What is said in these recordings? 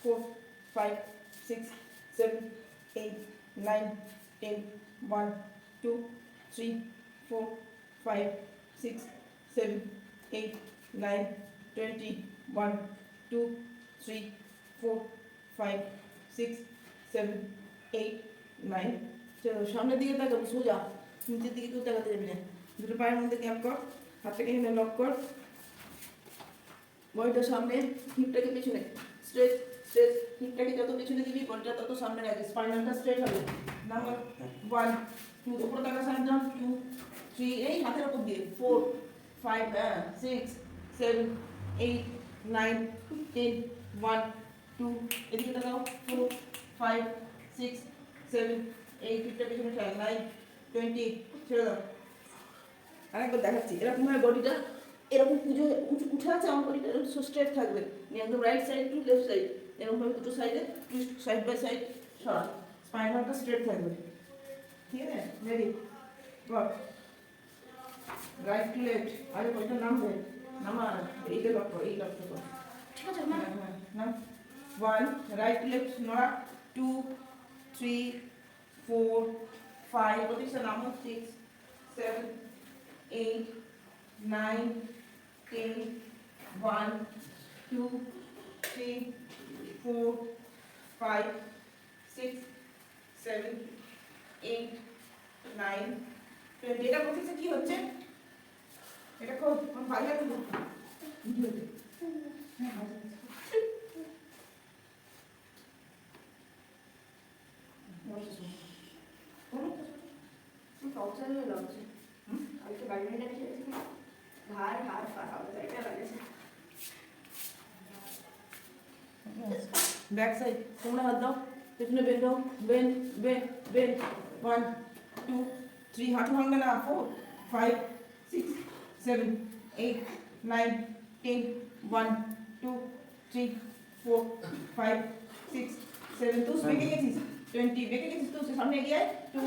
4 5 6 7 8 9 10 1 2 3 4 5 6 7 8 9 20 1 2 3 4 5 6 7 8 9 চলো সামনের দিকে তাকাবো সোজা নিচের দিকে কেউ তাকাতে যাবি না দুটো পায়ের মধ্যে ক্যাম্প কর হাতটাকে এখানে লক কর বডিটা সামনে হিপটাকে পিছনে স্ট্রেচ স্ট্রেচ হিপটাকে যত পিছনে দিবি বডিটা তত সামনে রাখবি স্পাইনালটা স্ট্রেট হবে নাম্বার 1 2 উপরে তাকা সামনে 2 3 এই হাতের উপর দিয়ে 4 5 6 7 8 9 10 1 2 এদিকে তাকাও 4 5 6 7 8 হিপটা পিছনে ফেল 9 20 ছেড়ে দাও আরেকবার দেখাচ্ছি এরকম ভাবে বডিটা এরকম পুজো উঠে আছে আমার বডিটা এরকম স্ট্রেট থাকবে একদম right side to left side এরকম ভাবে দুটো সাইডে সাইড বাই সাইড সরা স্পাইনালটা স্ট্রেট থাকবে ঠিক আছে ready walk right to left আরে বডিটা নামবে নামা এইটা লক্ষ্য এই লক্ষ্য কর ঠিক আছে না নাম 1 রাইট টু লেফট নড়া 2 3 4 5 প্রতিষ্ঠা নামো 6 7 8 9 10 1 2 3 4 5 6 7 8 9 20 এটা বলতেছে কি হচ্ছে এটা খুব ভালো লাগলো बैक साइड তোমরা হাত দাও পেছনে বেন্ড দাও বেন্ড বেন্ড বেন্ড 1 2 3 হাঁটু ভাঙবে না 4 5 6 7 8 9 10 1 2 3 4 5 6 7 তুই বেঁকে গেছিস 20 বেঁকে গেছিস তুই সামনে এগিয়ে 2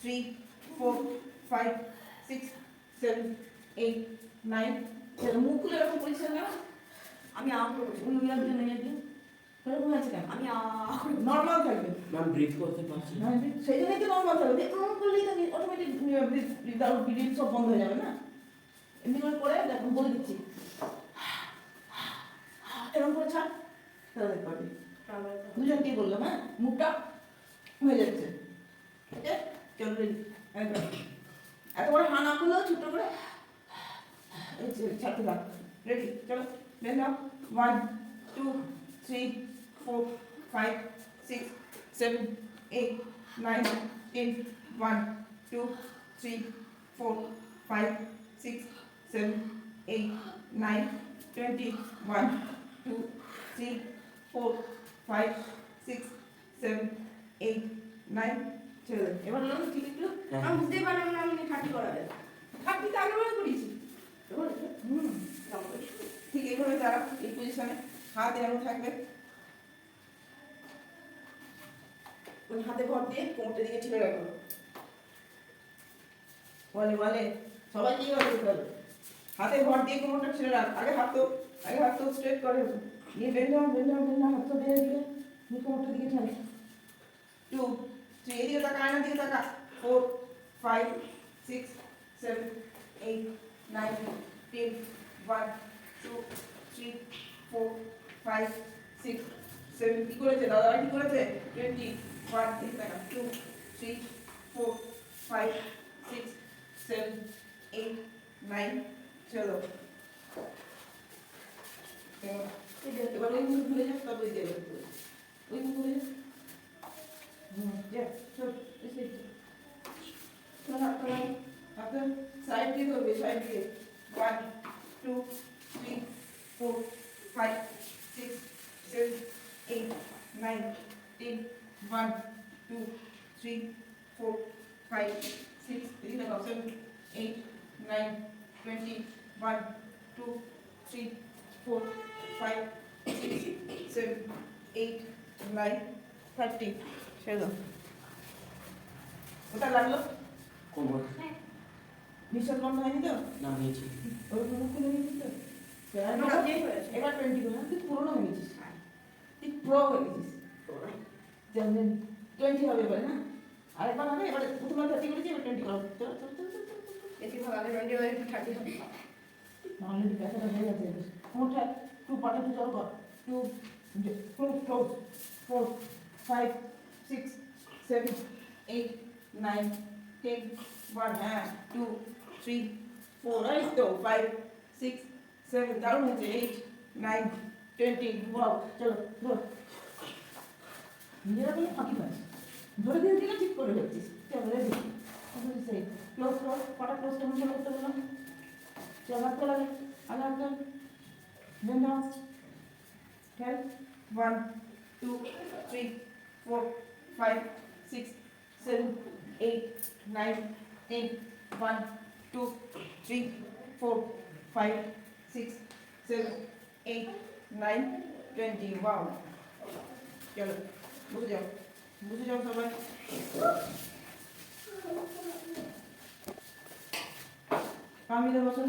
3 4 5 6 7 8 9 চলো মুখ খুলে এরকম পজিশন নাও আমি আম করব উনিয়ার জন্য নিয়ে এরকম আছে কেন আমি নর্মাল থাকবে ম্যাম ব্রিথ করতে পারছি না সেই জন্যই তো নর্মাল থাকবে এরকম করলেই তো অটোমেটিক ব্রিথ আউট ব্রিথ সব বন্ধ হয়ে যাবে না এমনি করে দেখো বলে দিচ্ছি এরকম করে ছাড় তাহলে দেখতে পারবি দুজনকেই বললাম হ্যাঁ মুখটা হয়ে যাচ্ছে ওকে চলো রেডি এত বড় হা না করলেও ছোট করে ছাড়তে থাক রেডি চলো বের নাও 1 2 3 4 5 6 7 8 9 10 1 2 3 4 5 6 7 8 9 20 1 2 3 4 5 6 7 8 9 চলো এবার হলো ঠিক একটু আমি বুঝতেই পারলাম না আমি খাটি করাবে খাটি তো আগেবারে করেছি ঠিক এইভাবে দাঁড়াও এই পজিশনে হাত এরকম থাকবে ওই হাতে ভর দিয়ে কোমরটা দিকে ছেড়ে রাখো বলে বলে সবাই কি করে হাতে ভর দিয়ে কোমরটা ছেড়ে রাখ আগে হাত তো স্ট্রেট করে নিয়ে বেঁধে হাত তো দিয়ে দিলে নিয়ে কোমরটা দিকে ছেড়ে 2 3 এদিকে তাকা আয়নার দিকে তাকা 4 5 6 7 8 9 10 1 2 3 4 5 6 7 কি করেছে দাদারা কি করেছে 20 1 এদিকে তাকা 2 3 4 5 6 7 8 9 চলো এবার ওই মুখ ভুলে যাও তবে দিয়ে ওই মুখ ভুলে যাও যা চল এসে চল আপনার সাইড দিয়ে করবে সাইড দিয়ে 1 2 3 4 5 6 7 8 9 10 1 2 3 4 5 6 7 8 9 20 1 2 3 4 5 6 7 8 9 30 ছেড়ে দাও ওটা লাগলো কোমর নিঃশ্বাস বন্ধ হয়নি তো না নিয়েছি ওই মুখ খুলে নিয়েছি তো এবার 20 করে তুই পুরোনো হয়ে গেছিস তুই প্রো হয়ে গেছিস যেমন 20 হবে এবারে, হ্যাঁ আরেকবার হবে, এবারে প্রথমবার 30 করেছি, এবার 20 করো। চলো চলো চলো চলো চলো। বেশি ভাগ আগে 20 হয়ে 30 হবে। অলরেডি ব্যথাটা হয়ে গেছে। কোনটা 2 পাটা 2 জল কর। 2 ক্লোজ 4 5 6 7 8 9 10 1 হ্যাঁ 2 3 4 এই তো 5 6 7 দারুণ হয়েছে 8 9 20 ওয়াও চলো ধর নিজেরা বলে ফাঁকি মাছ ধরে দিয়ে দিলে ঠিক করে ফেলছিস চলো রেডি সেই ক্লোজ ক্লোজ পাটা ক্লোজ কেমন করে করতে বললাম চল হাত তোলা আগে হাত তোল দেন ডাউন 10 1 2 3 4 5 6 7 8 9 10 1 2 3 4 5 6 7 8 9 20 wow চলো বুঝে যাও সবাই পামিলে বসো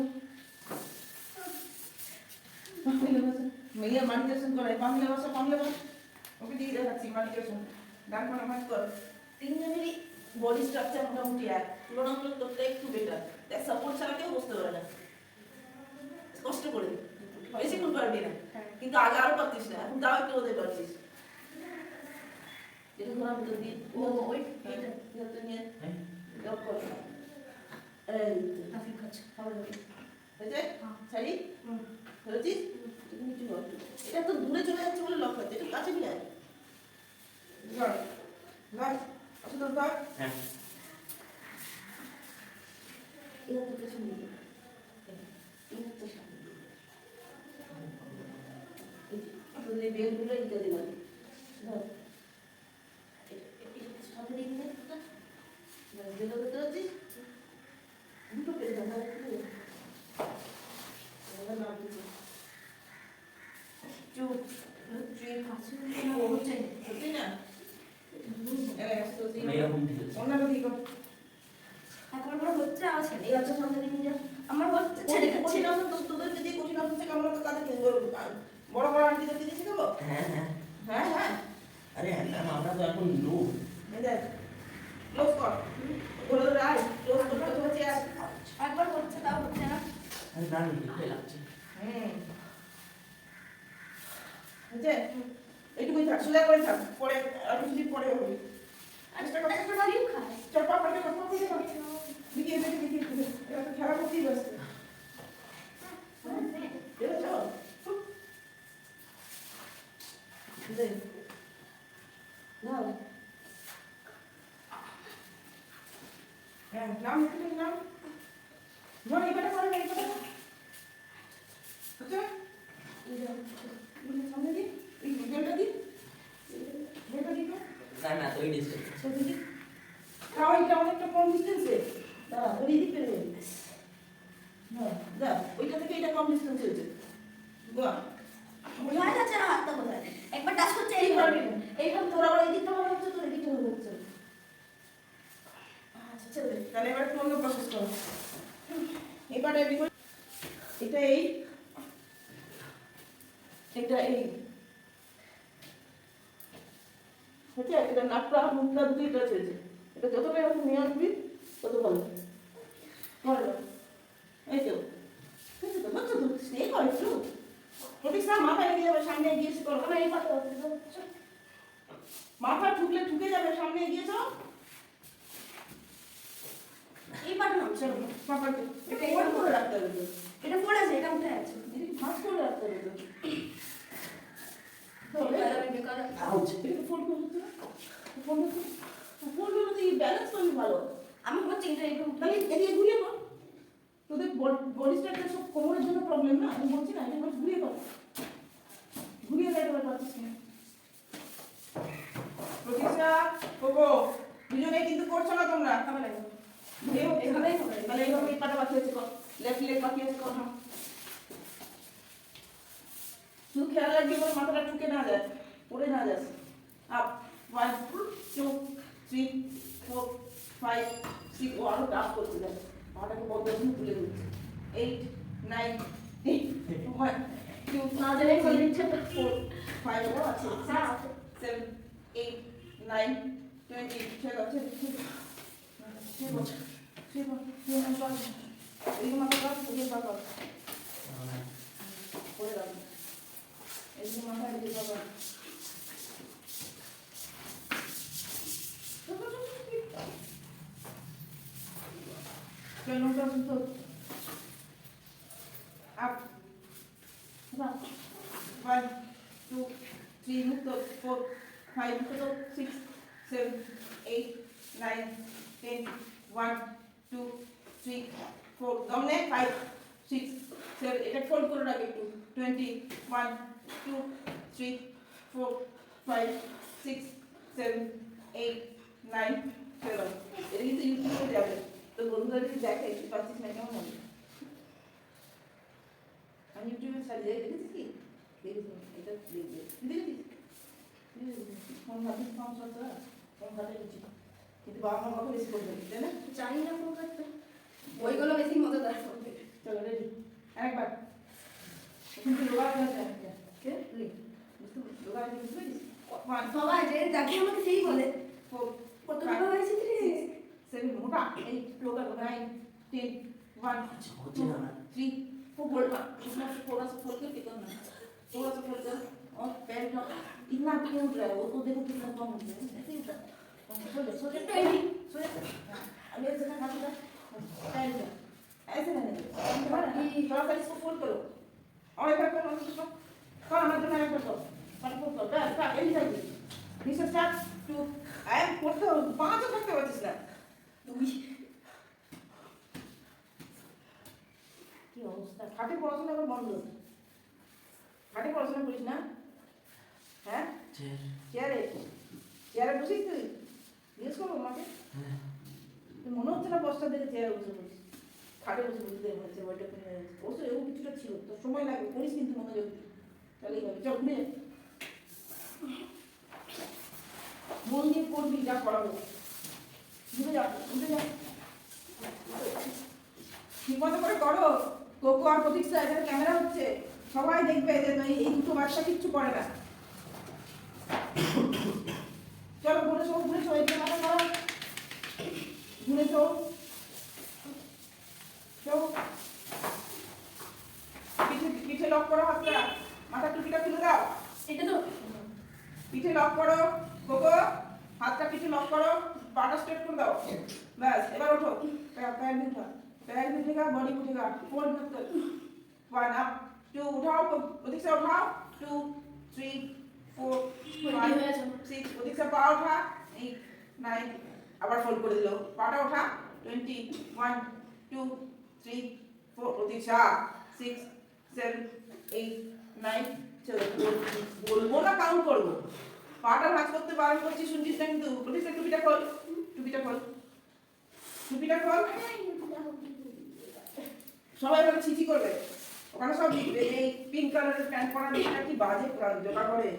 মেয়ে মানিকেশন করে পামিলে বসো ওকে দিয়ে দেখাচ্ছি মানিকেশন ডান পানা মাছ কর তিনজনেরই বডি স্ট্রাকচার মোটামুটি এক তুলনামূলক তোরটা একটু বেটার দেখ সাপোর্ট ছাড়া কেউ বসতে পারে না কষ্ট করে বেশিক্ষণ পারবি না কিন্তু আগে আরো পারতিস না এখন তাও একটু ওদের পারছিস যেটা ধরা মতো দিয়ে ও ওই এটা নিয়ে লক কর এই আফিক খাচ্ছে খাওয়া যাবে হয়েছে শাড়ি ধরেছিস এটা তো দূরে চলে যাচ্ছে বলে লক হচ্ছে একটু কাছে নিয়ে আয় ধর ধর আচ্ছা তোর ধর হ্যাঁ এটা তো কিছু নেই এটা তো সামনে এই বেলগুলো এটা দিলাম ধর সামনে দিয়ে দিলে যেটা দেখতে পাচ্ছিস দুটো পেয়ে যাবে নাম দিচ্ছি চুপ ট্রেন আছে হচ্ছে না এরকম ঠিক আছে অন্যান্য দিক এখন আমার হচ্ছে আর ছেড়ে এই আছে সামনে দিয়ে যা আমার হচ্ছে ছেড়ে কঠিন খাচ্ছে আসন তো তোদেরকে দিয়ে কঠিন আসন থেকে আমরা তো তাদেরকে বড় বড় আন্টিদেরকে দিয়ে শেখাবো হ্যাঁ হ্যাঁ হ্যাঁ হ্যাঁ আরে আমরা তো এখন লোক দেখ ক্লোজ কর ধরে ধরে আয় ক্লোজ করতে হচ্ছে আর একবার হচ্ছে তাও হচ্ছে না আরে দাঁড়ান দেখতে লাগছে বুঝছে এইটুকুই থাক সোজা করে থাক পরে আর কিছুদিন পরে হবে আজকে একটা বাড়িও খায় চপা পাটে দেখিয়ে এটা তো খেলা করতেই ব্যস্ত চলো চলো নাও হ্যাঁ নাম লিখে নাম ধর এইটা করে এইটা আচ্ছা সামনে দি এই গেলটা দি গেলটা দি না না তো এই ডিস্টেন্স সেটা দি খাও এটা অনেকটা কম ডিস্টেন্সে দাঁড়া ওই দিক পেরে হ্যাঁ যা ওইটা থেকে এটা কম ডিস্টেন্স হয়েছে বাহ বোঝা যাচ্ছে না হাতটা কোথায় একবার টাচ করছে এই পারবি না এইখানে তোর আবার এই দিকটা মনে হচ্ছে তোর এই দিকটা মনে হচ্ছে আচ্ছা ছেড়ে দে তাহলে এবার একটু অন্য প্রসেস করো এবারে এটা এই এটা এই হচ্ছে এটা নাকটা মুখটা দুটোই টাচ হয়েছে এটা যতটা এরকম নিয়ে আসবি তত ভালো ভালো এই তো হচ্ছে তো স্টে কর একটু প্রতীক স্যার মাথা এগিয়ে যাবে সামনে এগিয়ে এসে করো এই পাতা মাথা ঠুকলে ঠুকে যাবে সামনে এগিয়ে যাও এই পাঠানো চলো মাথা এটা ফোল্ড করে রাখতে হবে তো এটা পড়ে আছে এটা উঠে আছে দিদি ভাঁজ করে রাখতে হবে তো বেকার আউচ এটা ফোল্ড করে দিতে ফোল্ড করে তুই ব্যালেন্স করবি ভালো আমি হচ্ছে এটা একটু তাহলে এদিকে ঘুরিয়ে কর তোদের বডি স্ট্রাকচার সব কোমরের জন্য প্রবলেম না আমি বলছি না এটা ঘুরিয়ে কর ঘুরিয়ে দেয় তোমার পাচ্ছিস না প্রতিষ্ঠা কোকো দুজনেই কিন্তু করছো না তোমরা খাবে লাগে এভাবেই হবে তাহলে এইভাবে এই পাটা বাকি আছে কর লেফট লেগ বাকি আছে কর হ্যাঁ শুধু খেয়াল রাখবি ওর মাথাটা ঠুকে না যায় পড়ে না যাস আপ 1 2 3 4 5 6 ও আরো টাফ করতে দেয় মাথাটাকে বন্ধ করে তুলে দিচ্ছে 8 9 10 1 2 না জানে 3 দিচ্ছে 4 5 এটাও আছে, হ্যাঁ আছে। 7, 8, 9, 20, চলো চলো চলো চলো চলো চলো চলো এই মাথা কাজ এই বাবা করে দাও এই মাথা এই বাবা চলো চলো চলো up 1, 2, 3, look up, 4, 5, look up, 6, 7, 8, 9, 10, 1, 2, 3, 4, domine 5, 6, 7, এটা ফোল্ড করে রাখ একটু 20, 1, 2, 3, 4, 5, 6, 7, 8, 9, 12 এটা কিন্তু ইউটিউবে যাবে তো বন্ধুরা যদি দেখে একটু পাচ্ছিস না কেমন হবে আমি ইউটিউবে সার্চ দেখেছিস কি দেখেছিস এটা দেখেছিস ফোন হাতে ফোন সত্য ফোন হাতে কিছু কিন্তু বাবা মা কত বেশি করবে তাই না জানি না কোন কাজটা বইগুলো বেশি মজাদার হবে। চলো রেডি আরেকবার এখন তুই যোগা করে যা কে লি বুঝতে যোগা করে বুঝতে পারিস ওয়ান সবাই যে যাকে আমাকে সেই বলে ফোর কত টাকা হয়েছে রে? 7 মোটা 8 যোগা করে 9 10 1 হচ্ছে না না 3 4 बोलना इसमें थोड़ा सा खोल के करना थोड़ा सा खोल कर और पैर का इतना क्यों उठ रहा है वो तो देखो कितना कम हो गया ऐसे ही उठा सो जा अब ये जगह हाथ उठा पैर का ऐसे नहीं थोड़ा सा इसको फोल्ड करो और एक बार करो इसको कौन मत ना करो पर फोल्ड करो बस का एंड कर this start to I am করতে 5 করতে পারছিস না দুই কি অবস্থা খাটে পড়াশোনা করে বন্ধ খাটে পড়াশোনা করিস না হ্যাঁ চেয়ার চেয়ারে চেয়ারে বসিস তুই জিজ্ঞেস করবো আমাকে হ্যাঁ তুই মনে হচ্ছে না বস্তা দেখে চেয়ারে বসে পড়িস খাটে বসে বসে হচ্ছে বইটা কিনে অবশ্য এও কিছুটা ছিল তো সময় লাগবে পড়িস কিন্তু মনোযোগ দিয়ে তাহলেই হবে চল ঘুরে মন দিয়ে পড়বি যা পড়াবো ঘুরে যা ঘুরে যা ঠিক মতো করে করো কোকো আর প্রতীক্ষা এখানে ক্যামেরা হচ্ছে সবাই দেখবে যে এই দুটো বাচ্চা কিচ্ছু করে না চলো ঘুরে শো এদিকে মাথা করো ঘুরে শো পিঠে পিঠে লক করো হাতটা মাথা টুপিটা খুলে দাও এটা তো পিঠে লক করো কোকো হাতটা পিঠে লক করো পাটা স্ট্রেট করে দাও ব্যাস এবার ওঠো पैर भी उठेगा बॉडी उठेगा फोल्ड मत कर 1 अप 2 उठाओ प्रतीक से उठाओ 2 3 4 5 6 प्रतीक से पा उठा 8 9 আবার ফোল্ড করে দিলো পাটা ওঠা 20 1 2 3 4 প্রতীক্ষা 6 7 8 9 চলো বলবো না কাউন্ট করবো পাটা ভাঁজ করতে বারণ করছি শুনছিস না কিন্তু প্রতীক্ষা টুপিটা খোল টুপিটা খোল টুপিটা খোল সবাই বলে ছিচি করবে ওখানে সব লিখবে এই পিঙ্ক কালারের প্যান্ট পরা মেয়েটা কি বাজে জোগাড় করে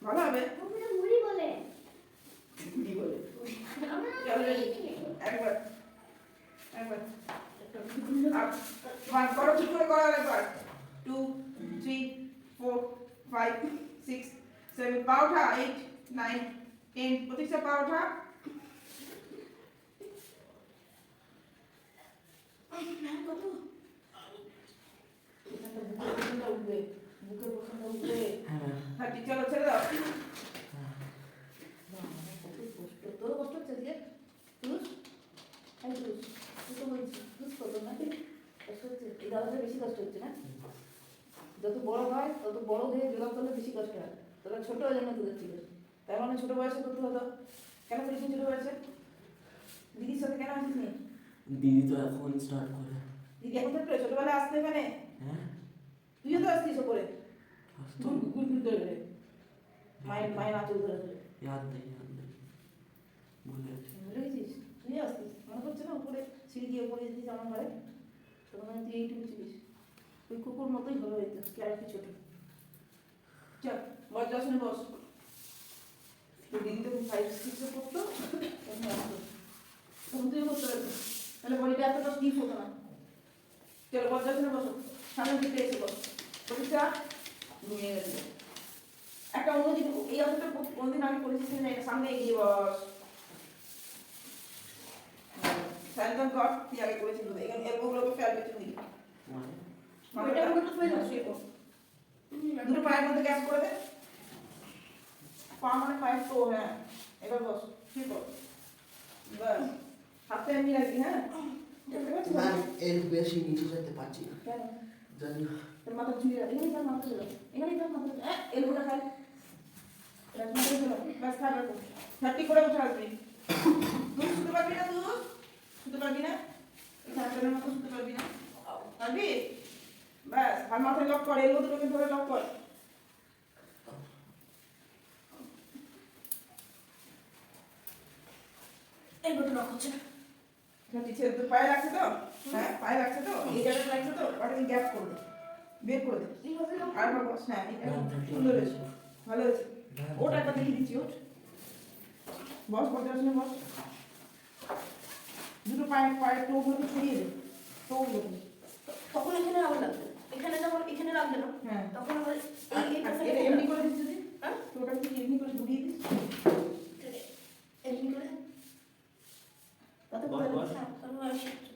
ভালো হবে ওটা মুড়ি বলে কি বলে আমরা চলো রেডি একবার একবার ওয়ান করো ঠিক করে করো একবার 2 3 4 5 6 7 পা ওঠা 8 9 10 প্রতীক্ষা পা ওঠা কত বুকের পছন্দটা উঠবে হ্যাঁ হ্যাঁ চলো ছেড়ে দাও হ্যাঁ তোর কষ্ট হচ্ছে যে তুই তো বলছি তুই কত না কষ্ট হচ্ছে এই দাদাটা বেশি কষ্ট হচ্ছে না যত বড় হয় তত বড় দিয়ে যোগা করলে বেশি কষ্ট হয় তোরা ছোট হয়ে জন্য তোদের ছিল তার মানে ছোট বয়সে করতে হতো কেন করিস ছোট বয়সে দিদির সাথে কেন আসিস নি দিদি তো এখন স্টার্ট করে দিদি এখন থাকলে ছোটবেলায় আসতে এখানে হ্যাঁ তুইও তো আসতিস ওপরে আসতো গুড় ধরে মায়ের আঁচল ধরে ধরে याद नहीं भूल गए ভুলে গেছিস তুই আসতিস মনে করছে না উপরে সিঁড়ি গিয়ে উপরে যেতিস আমার ঘরে তখন তুই এইটুকু ছিলিস ওই কুকুর মতোই হলো হইতো কি আর কি ছোট চল বজ্রাসনে বস তো দিদি তো 5-6 করতো তখন আসতো তখন তুইও করতে পারবি তাহলে বডিটা এতটা স্টিফ হতো না চলো বজ্রাসনে বসো সামনের দিকে এসে বস প্রতিটা ঘুমিয়ে গেছে একটা অন্যদিকে এই অবস্থা কোনদিন আমি করেছি না, এটা সামনে এগিয়ে বস। স্যান্ডন গড তুই আগে করেছিস, এখানে এলবোগুলোকে ফেল পেছন দিকে। মানে ওইটা মনে তো হয়ে যাচ্ছে। দুটো পায়ের মধ্যে গ্যাপ করে দে। পা মানে পায়ের তো, হ্যাঁ এবার বস, ঠিক বস। বাস হাতটা এমনি রাখবি, হ্যাঁ দেখতে পাচ্ছিস না? ম্যাম এর বেশি নিচে যেতে পারছি না, কেন? জানি না। তোর মাথা ঝুলিয়ে রাখ, এখানেই তার মাথা ছিল, এখানেই তার মাথা, এলবোটা খাই, ব্যাস খাই রাখো, 30 করে উঠে আসবি। তুই শুতে পারবি না, তুই শুতে পারবি না, এই মতো শুতে পারবি না, পারবি? ব্যাস, আর মাথায় লক কর, এলবো দুটোকে ধরে লক কর। এলবোটা লক হচ্ছে না। নিচে তোর পায়ে লাগছে তো? হ্যাঁ পায়ে লাগছে তো? এই জায়গাটা লাগছে তো? ওটাকে গ্যাপ করে দে, বের করে দে। এইভাবে lock আর বস, হ্যাঁ এটা সুন্দর হয়েছে, ভালো হয়েছে। ওটা একবার দেখিয়ে দিচ্ছি, ওঠ বস, বজ্রাসনে বস। দুটো পায়ের টোগুলোকে ছড়িয়ে দে, টোগুলোকে। তখন এখানে আবার লাগবে, এখানে যখন এখানে লাগবে না, হ্যাঁ তখন আবার এই আর পাশে এটা এমনি করে দিচ্ছি যদি, হ্যাঁ টোটা কি এমনি করে ঘুরিয়ে দিস, এমনি করে তাতে বস, বোঝা বস। যাচ্ছে। হ্যাঁ তখন আর শিখছে।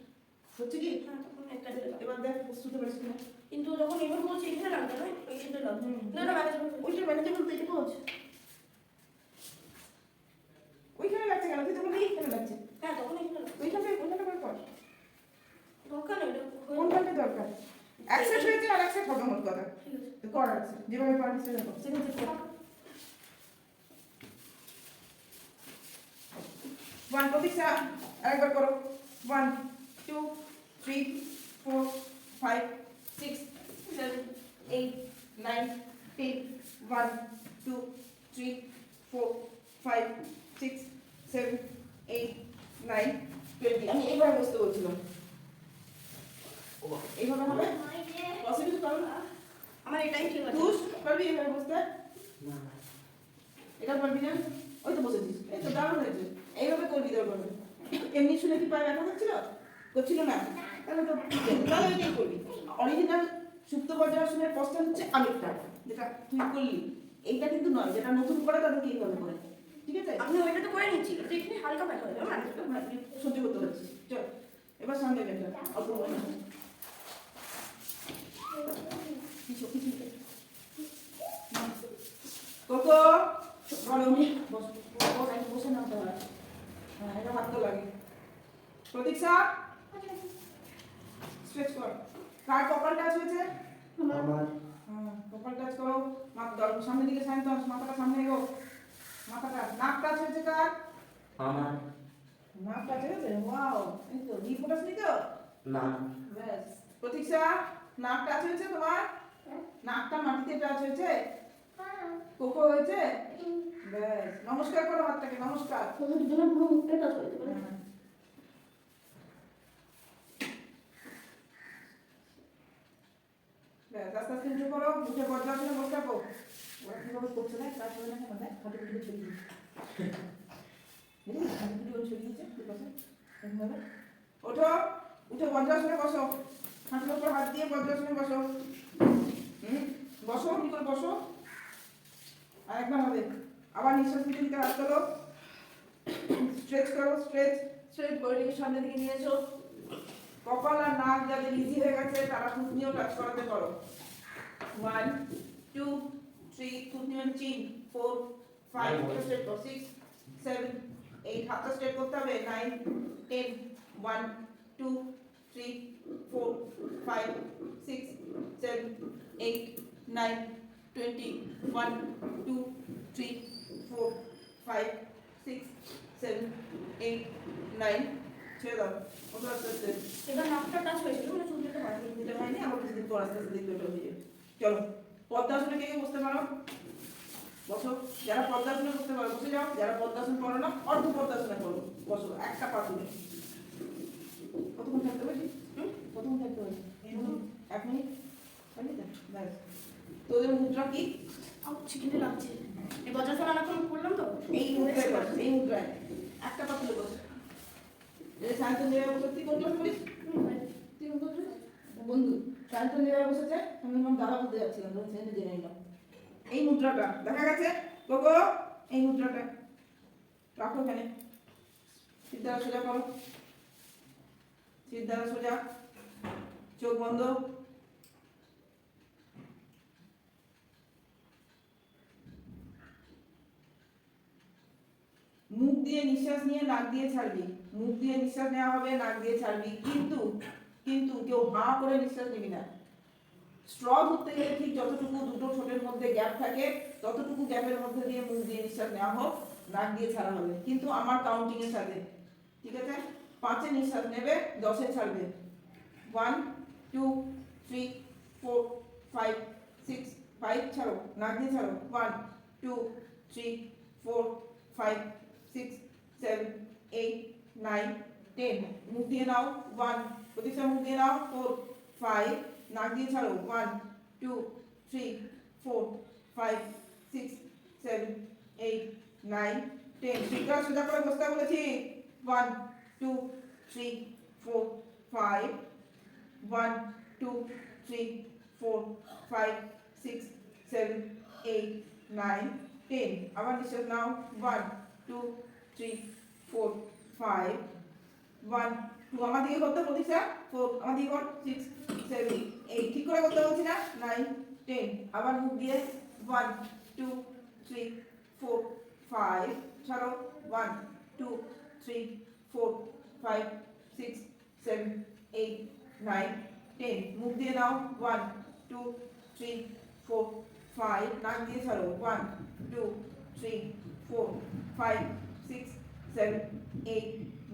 হচ্ছে কি? হ্যাঁ তখন একটা দিলে লাগবে। এবার দেখ শুতে পারিস কিনা। কিন্তু যখন এবার বলছি এখানে লাগবে না, ওইখানে লাগবে। হুম। না ওটা ম্যানেজ করবে। ওইটা ম্যানেজেবল তো, এটা বলছে ওইখানে লাগছে কেন? তুই তো বললি এইখানে লাগছে, হ্যাঁ তখন এখানে লাগবে। ওইখানে করে কর। দরকার নেই ওটা হয়ে কোনটাকে দরকার? অ্যাকসেপ্ট হয়েছে আর অ্যাকসেপ্ট হবে, মোট কথা ঠিক আছে। তো কর আছে যেভাবে পারিস সেভাবে কর। সেখানে কর। 1 প্রতীক্ষা আরেকবার করো। 1 2 3 4 5 6 7 8 9 10 1 2 3 4 5 6 7 8 9 20। আমি এইভাবে বসতে বলছিলাম, এইভাবে হবে পসিবল? কারণ আমার এটাই ঠিক আছে। তুই পারবি এইভাবে বসতে? না এটা পারবি না? ওই তো বসেছিস, এই তো দারুণ হয়েছে। এইভাবে করবি দরকার হলে। এমনি শুনে কি পায়ে ব্যথা হচ্ছিল? করছিল না? তাহলে তো ঠিক আছে, তাহলে এটাই করবি। অরিজিনাল সুপ্ত বজ্রাসনের পশ্চাৎ হচ্ছে আরেকটা, যেটা তুই করলি। এইটা কিন্তু নয়, যেটা নতুন করে তাদেরকে এইভাবে করে, ঠিক আছে? আমি ওইটা তো করে নিচ্ছি, কিন্তু এখানে হালকা ব্যথা হয়ে যাবে। সহ্য করতে পারছিস, চল এবার সামনে বেটা অল্প করে নাও। কিছু কিছু কোকো বলো, বস বস, আমি বসে নামতে হয়। হ্যাঁ এটা হাত তো লাগে। প্রতীক্ষা স্ট্রেচ কর। কার কপাল টাচ হয়েছে? আমার হ্যাঁ কপাল টাচ করো। মাথা সামনের দিকে শান্ত, মাথাটা সামনে এগো। মাথাটা, নাক টাচ হয়েছে কার? আমার নাক টাচ হয়েছে, ওয়াও। এই তো ঘি ফোটাসনি তো? না ব্যাস। প্রতীক্ষা নাক টাচ হয়েছে তোমার? নাকটা মাটিতে টাচ হয়েছে? কোকো হয়েছে? ব্যাস, নমস্কার করো হাতটাকে, নমস্কার। তোমার দুজনের পুরো মুখটা টাচ হয়ে যাবে। হ্যাঁ। ব্যাস, আস্তে আস্তে উঠে পড়ো, উঠে বজ্রাসনে বসে থাকো। ওরা কিভাবে করছে না, কাজ হবে না কেন? দেখ হাঁটুগুলো ছড়িয়ে দিচ্ছে, হাঁটুগুলো ছড়িয়ে দিচ্ছে, ঠিক আছে? এভাবে ওঠো, উঠে বজ্রাসনে বসো, হাঁটুর উপর হাত দিয়ে বজ্রাসনে বসো। বসো, এমনি করে বসো। আর একবার হবে, আবার নিঃশ্বাস নিতে নিতে হাত তোলো, স্ট্রেচ করো, স্ট্রেচ স্ট্রেচ, বডিকে সামনের দিকে নিয়ে এসো। কপাল আর নাক যাদের ইজি হয়ে গেছে তারা থুতনিও টাচ করাতে পারো। 1 2 3 থুতনি মানে চিন, 4 5 এটা স্ট্রেট করো, 6 7 8 হাতটা স্ট্রেট করতে হবে, 9 10 1 2 3 4 5 6 7 8 9 20 1 2 3 4 5 6 7 8 9 ছেড়ে দাও। ওটা আস্তে আস্তে এবার নাকটা টাচ হয়েছিল, মানে চুল দিতে পারিনি। দিতে হয়নি, আমার কিছুদিন পর আস্তে আস্তে দেখবে ওটা হয়ে যাবে। চলো পদ্মাসনে কে কে বসতে পারো? বসো। যারা পদ্মাসনে বসতে পারো বসে যাও, যারা পদ্মাসন করো না অর্ধ পদ্মাসনে করো, বসো একটা পা তুলে। কতক্ষণ থাকতে পারি? কতক্ষণ থাকতে পারি? 1 মিনিট? পারবি তো? ব্যাস। তোদের মুদ্রা কি? আমার চিকেনে লাগছে। এই বজ্রাসন অনেকক্ষণ করলাম তো। এই মুদ্রায় বস, এই মুদ্রায় একটা পা তুলে বস। এই শান্ত নিরাপদ সত্যি কোন ক্লাস করিস? তুই কোন ক্লাস করিস? বন্ধু শান্ত নিরাপদ বসেছে, আমি আমার দাদা বলতে যাচ্ছিলাম, তখন সেখানে জেনে নিলাম। এই মুদ্রাটা দেখা গেছে গোগো, এই মুদ্রাটা রাখো এখানে, সিদ্ধারা সোজা করো, সিদ্ধারা সোজা, চোখ বন্ধ, মুখ দিয়ে নিঃশ্বাস নিয়ে নাক দিয়ে ছাড়বি, মুখ দিয়ে নিঃশ্বাস নেওয়া হবে, নাক দিয়ে ছাড়বি, কিন্তু কিন্তু কেউ হাঁ করে নিঃশ্বাস নিবি না। স্ট্র ধরতে গেলে ঠিক যতটুকু দুটো ঠোঁটের মধ্যে গ্যাপ থাকে ততটুকু গ্যাপের মধ্যে দিয়ে মুখ দিয়ে নিঃশ্বাস নেওয়া হোক, নাক দিয়ে ছাড়া হবে, কিন্তু আমার কাউন্টিং এর সাথে, ঠিক আছে? 5 এ নিঃশ্বাস নেবে, 10 এ ছাড়বে। 1 2 3 4 5 6, 5 ছাড়ো, নাক দিয়ে ছাড়ো, 1 2 3 4 5 6 7 8 9 10, মুখ দিয়ে নাও, 1 প্রতিটা মুখ দিয়ে নাও, 4 5, নাক দিয়ে ছাড়ো, 1 2 3 4 5 6 7 8 9 10, সিদ্ধারা সোজা করে বসতে বলেছি, 1 2 3 4 5, 1 2 3 4 5 6 7 8 9 10, আবার নিঃশ্বাস নাও, 1 2 3 4 5, 1 2 আমার দিকে করতে প্রতিষ্ঠা, 4 আমার দিকে কর, 6 7 8, ঠিক করে করতে বলছি না, 9 10, আবার মুখ দিয়ে 1 2 3 4 5, ছাড়ো, 1 2 3 4 5 6 7 8 9 10, মুখ দিয়ে নাও, 1 2 3 4 5, নাক দিয়ে ছাড়ো, 1 2 3 4 5 6 7 8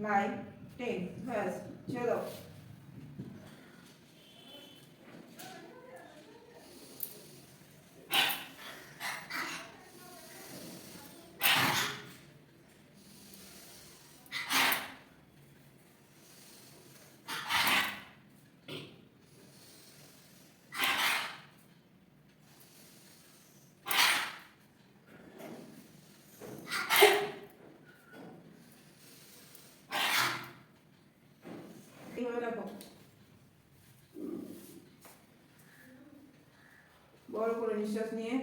9 10, ব্যাস ছেড়ে দাও। এইভাবে রাখো, বড় করে নিঃশ্বাস নিয়ে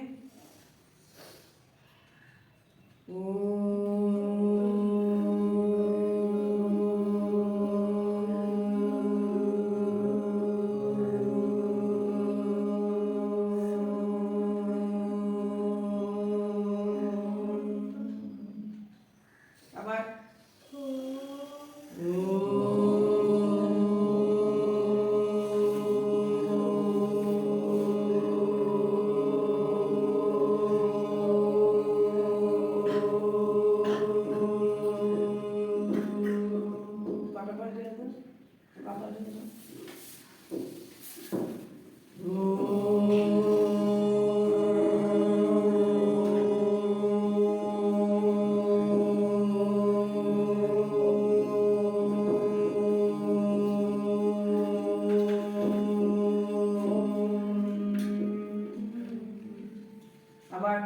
আবার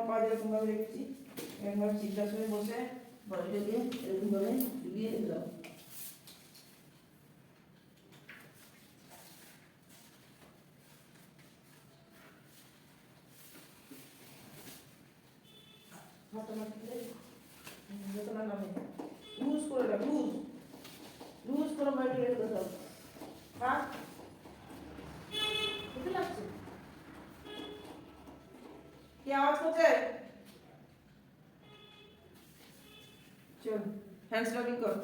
আবার এরকম ভাবে রেখেছি, একবার সিদ্ধাসনে বসে বডিটাকে এরকম ভাবে ঝুলিয়ে দাও। লুজ করে দাও, লুজ লুজ করে বাইরে রেখে দাও। হ্যাঁ বুঝতে লাগছে কি আওয়াজ করছে? চল হ্যান্ডস রাবিং কর।